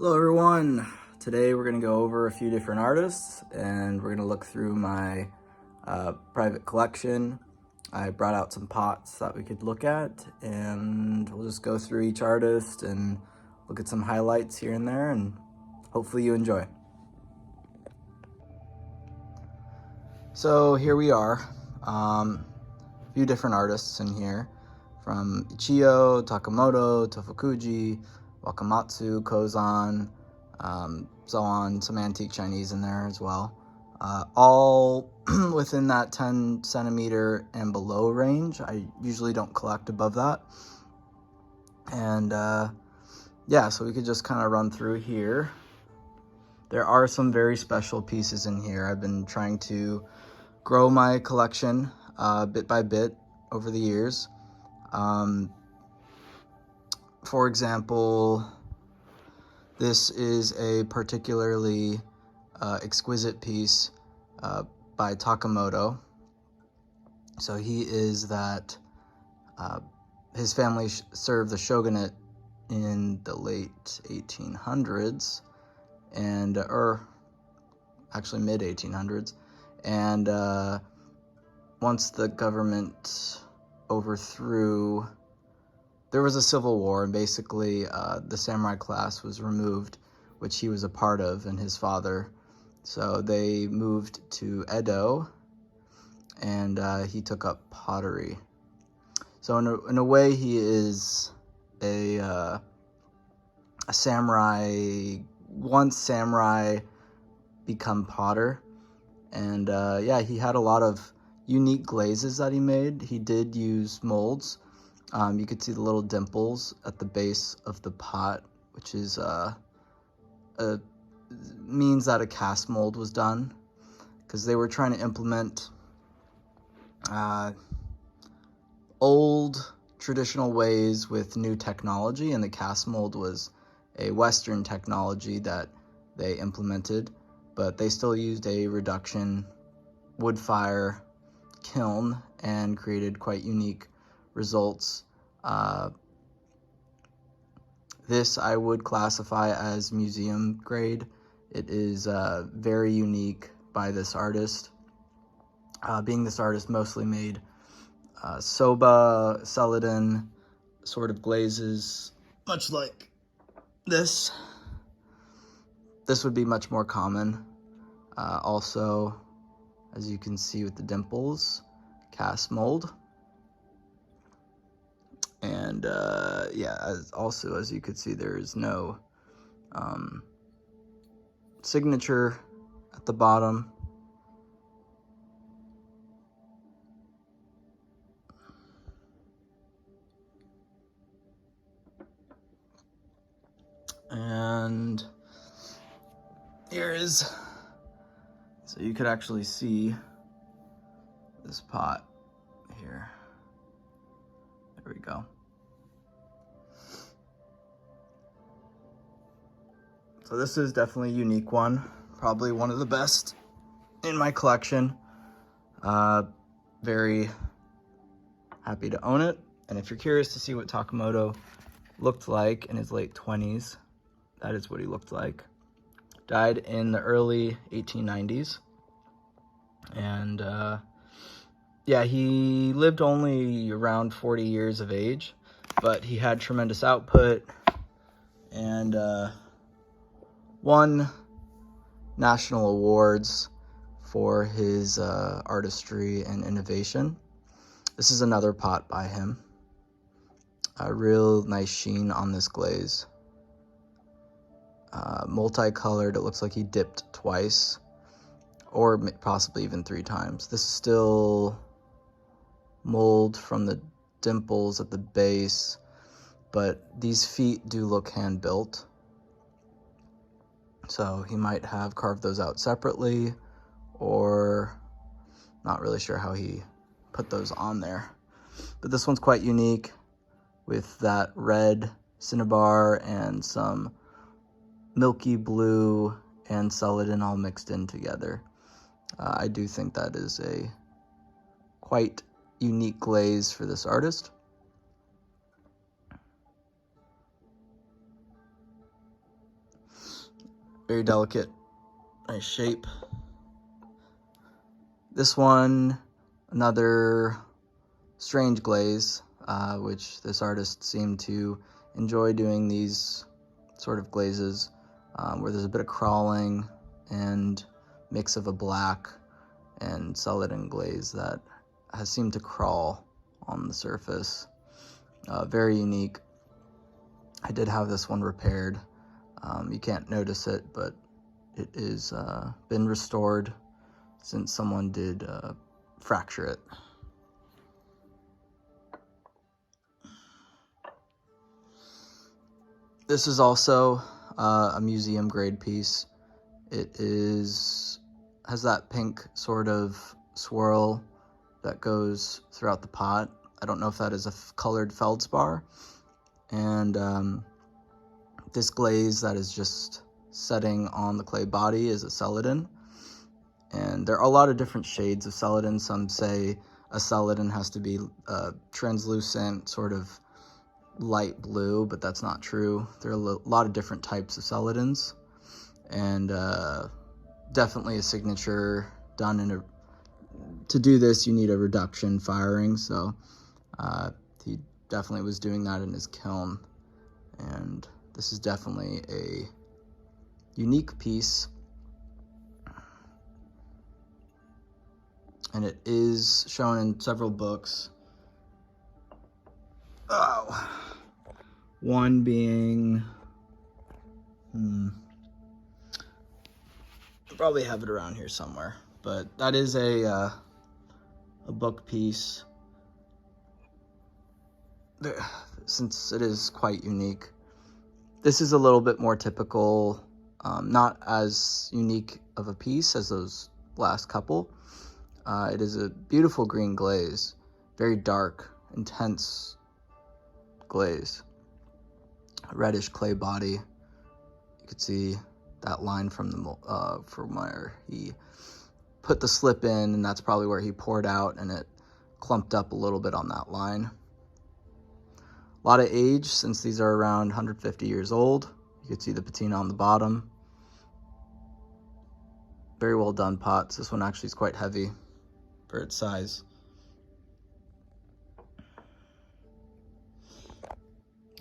Hello everyone. Today we're going to go over a few different artists and we're going to look through my private collection. I brought out some pots that we could look at and we'll just go through each artist and look at some highlights here and there, and hopefully you enjoy. So here we are, a few different artists in here, from Ichio, Takamoto, Tofukuji, Wakamatsu, Kozan, so on, some antique Chinese in there as well. All within that 10 centimeter and below range. I usually don't collect above that. And yeah, so we could just kind of run through here. There are some very special pieces in here. I've been trying to grow my collection bit by bit over the years. For example, this is a particularly exquisite piece by Takamoto. So he is that, his family served the shogunate in the late 1800s, and, or actually mid 1800s. And once the government overthrew, there was a civil war, and basically the samurai class was removed, which he was a part of, and his father. So they moved to Edo, and he took up pottery. So in a way, he is a samurai, once samurai become potter. And yeah, he had a lot of unique glazes that he made. He did use molds. You could see the little dimples at the base of the pot, which is means that a cast mold was done, because they were trying to implement old traditional ways with new technology, and the cast mold was a Western technology that they implemented, but they still used a reduction wood fire kiln and created quite unique results. This I would classify as museum grade. It is very unique by this artist. Being this artist mostly made soba, celadon sort of glazes, much like this. This would be much more common. Also, as you can see with the dimples, cast mold. And yeah, as you could see, there is no signature at the bottom. And here is, so you could actually see this pot here. There we go. So this is definitely a unique one, probably one of the best in my collection. Very happy to own it. And if you're curious to see what Takamoto looked like in his late 20s, that is what he looked like. Died in the early 1890s. And yeah, he lived only around 40 years of age, but he had tremendous output and won national awards for his artistry and innovation. This is another pot by him. A real nice sheen on this glaze. Multicolored, it looks like he dipped twice, or possibly even 3 times. This is still mold from the dimples at the base, but these feet do look hand-built. So he might have carved those out separately, or not really sure how he put those on there. But this one's quite unique with that red cinnabar and some milky blue and celadon all mixed in together. I do think that is a quite unique glaze for this artist. Very delicate, nice shape. This one, another strange glaze, which this artist seemed to enjoy doing these sort of glazes, where there's a bit of crawling and mix of a black and celadon glaze that has seemed to crawl on the surface. Very unique. I did have this one repaired. You can't notice it, but it is been restored since someone did fracture it. This is also a museum grade piece. It has that pink sort of swirl that goes throughout the pot. I don't know if that is a colored feldspar. And this glaze that is just setting on the clay body is a celadon. And there are a lot of different shades of celadon. Some say a celadon has to be translucent, sort of light blue, but that's not true. There are a lot of different types of celadons, and definitely a signature done in a. To do this, you need a reduction firing, so he definitely was doing that in his kiln, and this is definitely a unique piece. And it is shown in several books. Oh. One being, I'll probably have it around here somewhere, but that is a book piece. Since it is quite unique. This is a little bit more typical, not as unique of a piece as those last couple. It is a beautiful green glaze, very dark, intense glaze. A reddish clay body. You could see that line from the from where he put the slip in, and that's probably where he poured out, and it clumped up a little bit on that line. A lot of age, since these are around 150 years old. You could see the patina on the bottom. Very well done pots. This one actually is quite heavy for its size.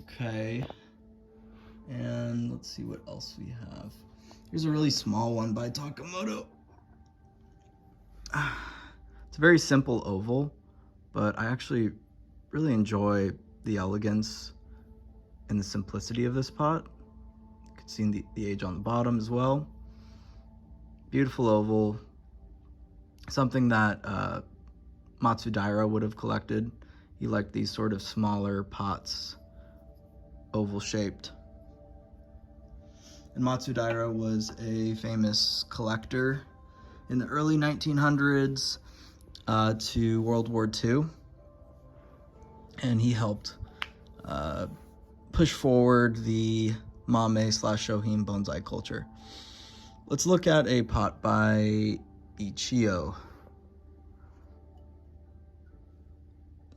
Okay, and let's see what else we have. Here's a really small one by Takamoto. It's a very simple oval, but I actually really enjoy the elegance and the simplicity of this pot. You can see the age on the bottom as well. Beautiful oval. Something that Matsudaira would have collected. He liked these sort of smaller pots, oval shaped. And Matsudaira was a famous collector in the early 1900s to World War II. And he helped push forward the Mame/Shohin bonsai culture. Let's look at a pot by Ichio.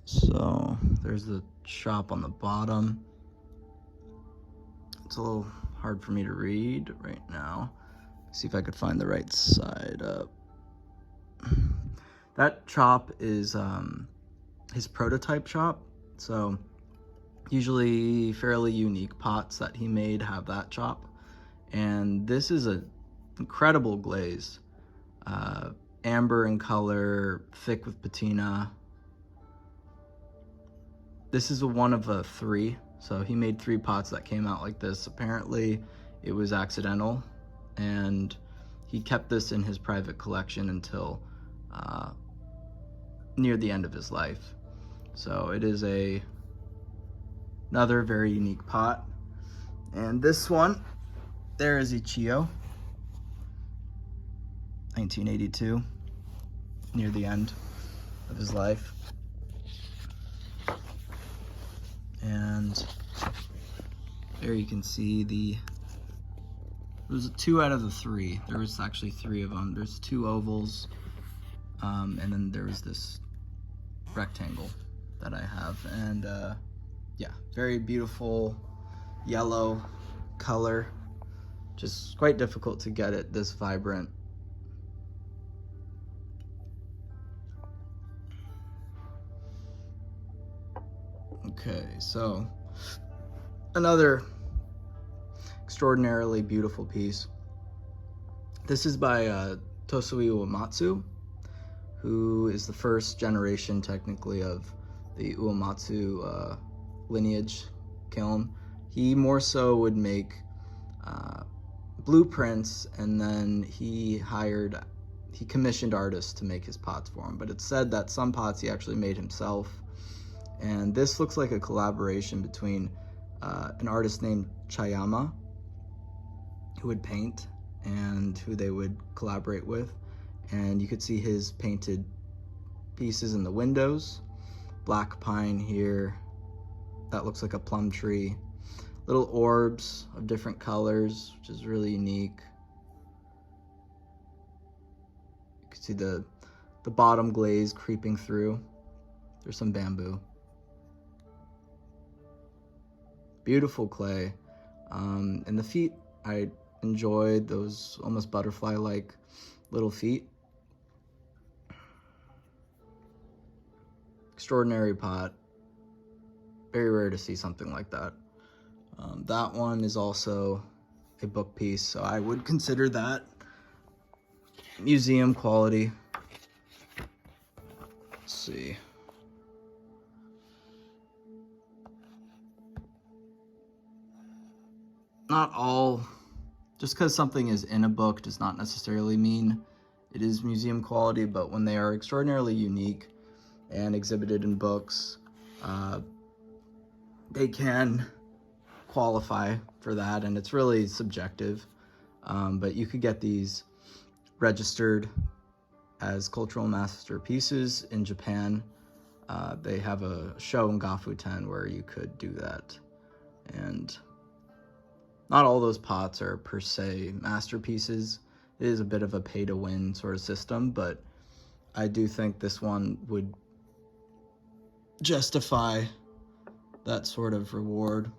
So there's the shop on the bottom. It's a little hard for me to read right now. See if I could find the right side up. That chop is his prototype chop. So usually fairly unique pots that he made have that chop. And this is an incredible glaze. Amber in color, thick with patina. This is one of 3. So he made 3 pots that came out like this. Apparently it was accidental, and he kept this in his private collection until near the end of his life. So it is another very unique pot. And this one, there is Ichio, 1982, near the end of his life. And there you can see it was 2 out of the 3. There was actually 3 of them. There's 2 ovals, and then there was this rectangle that I have. And yeah, very beautiful yellow color, Just quite difficult to get it this vibrant. Okay, so another extraordinarily beautiful piece. This is by Tosui Uematsu, who is the first generation technically of the Uematsu lineage kiln. He more so would make blueprints, and then he commissioned artists to make his pots for him. But it's said that some pots he actually made himself. And this looks like a collaboration between an artist named Chayama, who would paint, and who they would collaborate with. And you could see his painted pieces in the windows. Black pine here. That looks like a plum tree. Little orbs of different colors, which is really unique. You can see the bottom glaze creeping through. There's some bamboo. Beautiful clay. And the feet, I enjoyed those almost butterfly-like little feet. Extraordinary pot. Very rare to see something like that. That one is also a book piece, so I would consider that museum quality. Let's see. Not all, just because something is in a book does not necessarily mean it is museum quality, but when they are extraordinarily unique and exhibited in books, they can qualify for that, and it's really subjective. But you could get these registered as cultural masterpieces in Japan. They have a show in Gafuten where you could do that. And not all those pots are per se masterpieces. It is a bit of a pay-to-win sort of system, but I do think this one would justify that sort of reward.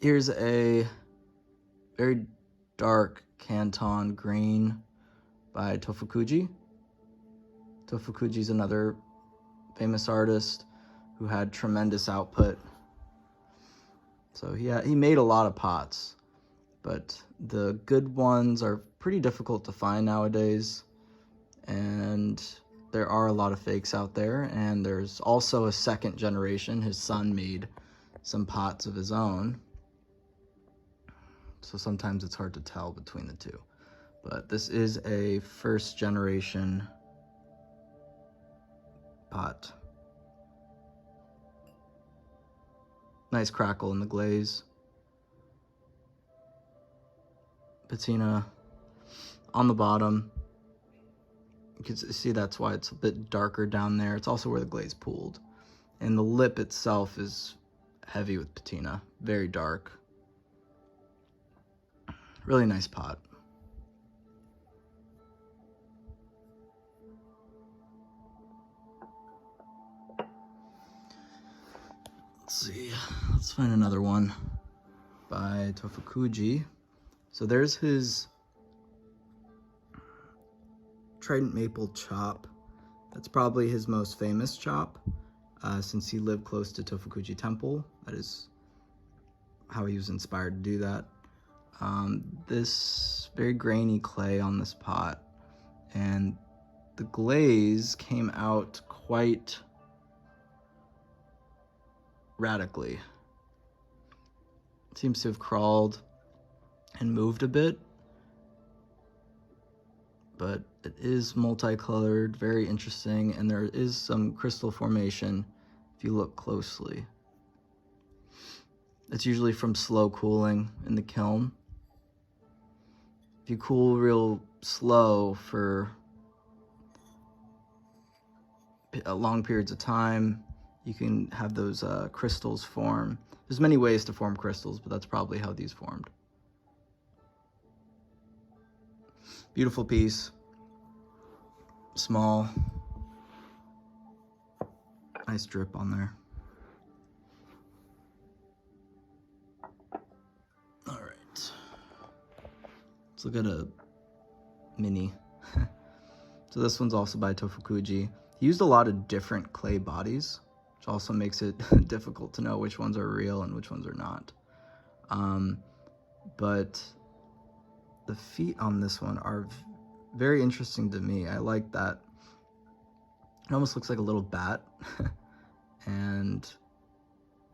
Here's a very dark Canton green by Tofukuji. Tofukuji is another famous artist who had tremendous output. So he made a lot of pots, but the good ones are pretty difficult to find nowadays, and there are a lot of fakes out there. And there's also a second generation. His son made some pots of his own, so sometimes it's hard to tell between the two. But this is a first generation pot. Nice crackle in the glaze. Patina on the bottom. You can see that's why it's a bit darker down there. It's also where the glaze pooled. And the lip itself is heavy with patina, very dark. Really nice pot. Let's see, let's find another one by Tofukuji. So there's his Trident Maple chop. That's probably his most famous chop, since he lived close to Tofukuji Temple. That is how he was inspired to do that. This very grainy clay on this pot, and the glaze came out quite radically. It seems to have crawled and moved a bit, but it is multicolored, very interesting, and there is some crystal formation if you look closely. It's usually from slow cooling in the kiln. If you cool real slow for long periods of time, you can have those crystals form. There's many ways to form crystals, but that's probably how these formed. Beautiful piece. Small. Nice drip on there. All right, let's look at a mini. So this one's also by Tofukuji. He used a lot of different clay bodies, which also makes it difficult to know which ones are real and which ones are not. But the feet on this one are very interesting to me. I like that. It almost looks like a little bat. And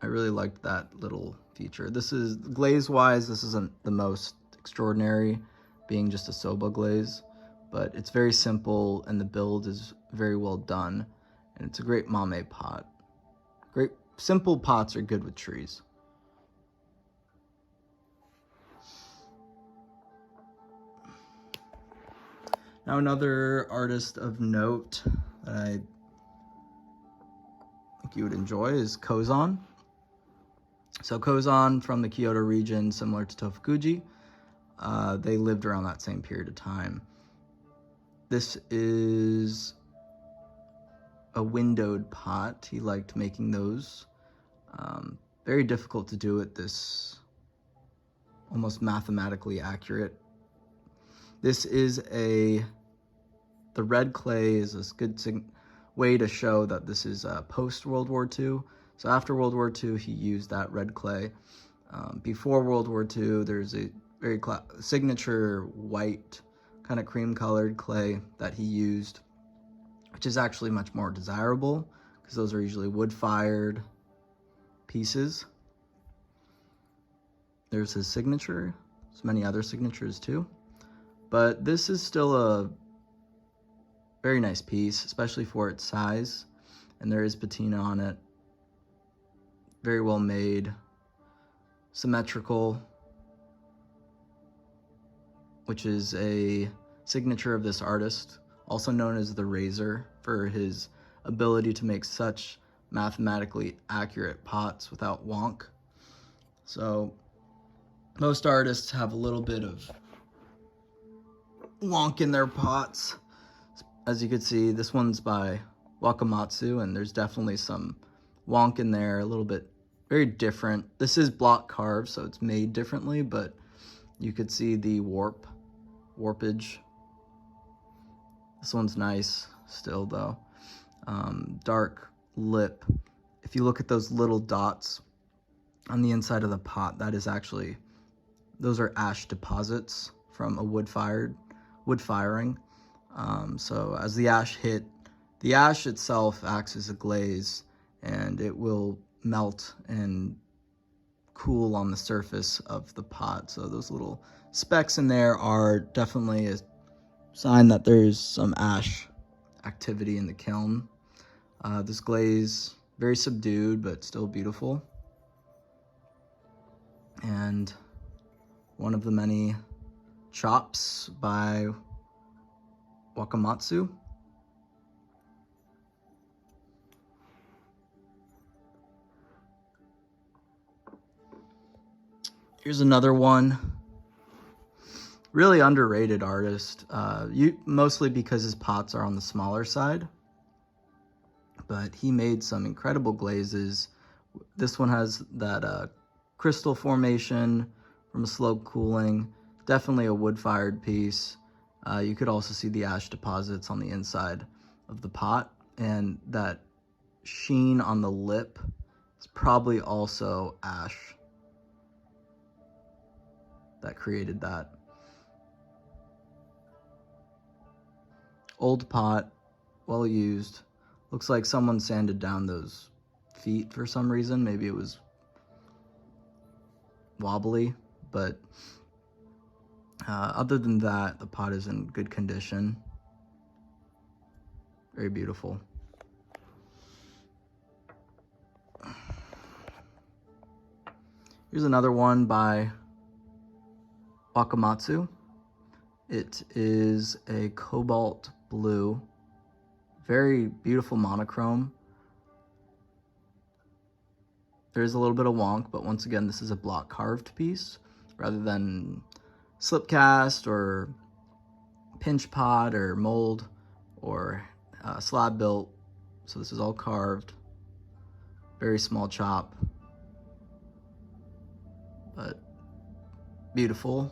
I really liked that little feature. This is, glaze-wise, this isn't the most extraordinary, being just a soba glaze, but it's very simple and the build is very well done. And it's a great mame pot. Great, simple pots are good with trees. Now another artist of note that I think you would enjoy is Kozan. So Kozan from the Kyoto region, similar to Tofukuji, they lived around that same period of time. This is a windowed pot. He liked making those. Very difficult to do at this almost mathematically accurate. This is the red clay is a good way to show that this is post-World War II. So after World War II, he used that red clay. Before World War II, there's a very signature white, kind of cream-colored clay that he used, which is actually much more desirable because those are usually wood-fired pieces. There's his signature. There's many other signatures too. But this is still a very nice piece, especially for its size. And there is patina on it. Very well made. Symmetrical, which is a signature of this artist, also known as the Razor, for his ability to make such mathematically accurate pots without wonk. So most artists have a little bit of wonk in their pots. As you can see, this one's by Wakamatsu, and there's definitely some wonk in there, a little bit very different. This is block carved, so it's made differently, but you could see the warpage. This one's nice still though. Dark lip. If you look at those little dots on the inside of the pot, that is actually, those are ash deposits from a wood firing. So as the ash hit, the ash itself acts as a glaze, and it will melt and cool on the surface of the pot. So those little specks in there are definitely a sign that there's some ash activity in the kiln. This glaze, very subdued, but still beautiful. And one of the many chops by Wakamatsu. Here's another one. Really underrated artist, mostly because his pots are on the smaller side. But he made some incredible glazes. This one has that crystal formation from slow cooling. Definitely a wood-fired piece. You could also see the ash deposits on the inside of the pot. And that sheen on the lip is probably also ash that created that. Old pot, well used. Looks like someone sanded down those feet for some reason. Maybe it was wobbly, but other than that, the pot is in good condition. Very beautiful. Here's another one by Wakamatsu. It is a cobalt blue, very beautiful monochrome. There's a little bit of wonk, but once again, this is a block carved piece rather than slip cast or pinch pot or mold or slab built. So this is all carved, very small chop, but beautiful.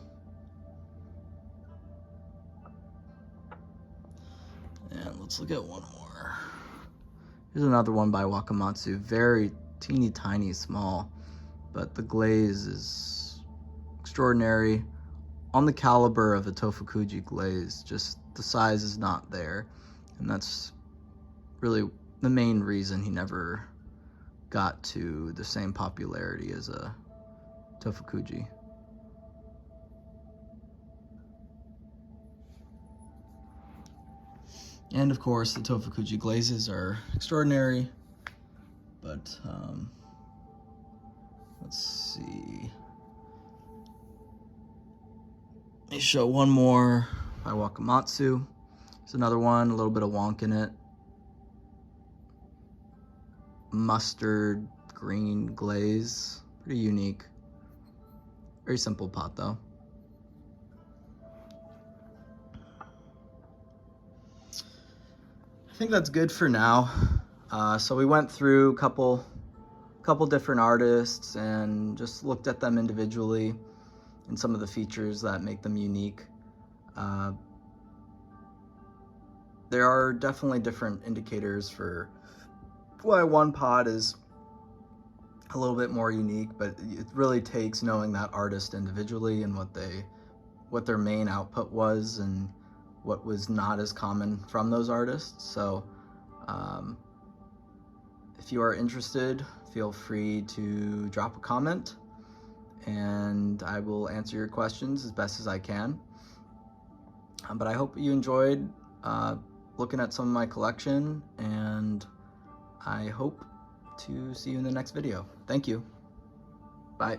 And let's look at one more. Here's another one by Wakamatsu, very teeny tiny small, but the glaze is extraordinary. On the caliber of a Tofukuji glaze, just the size is not there. And that's really the main reason he never got to the same popularity as a Tofukuji. And of course, the Tofukuji glazes are extraordinary, but let's see. Let me show one more by Wakamatsu. There's another one, a little bit of wonk in it. Mustard green glaze, pretty unique. Very simple pot though. I think that's good for now. So we went through a couple different artists and just looked at them individually and some of the features that make them unique. There are definitely different indicators for why one pot is a little bit more unique, but it really takes knowing that artist individually and what their main output was and what was not as common from those artists. So if you are interested, feel free to drop a comment and I will answer your questions as best as I can. But I hope you enjoyed looking at some of my collection, and I hope to see you in the next video. Thank you. Bye.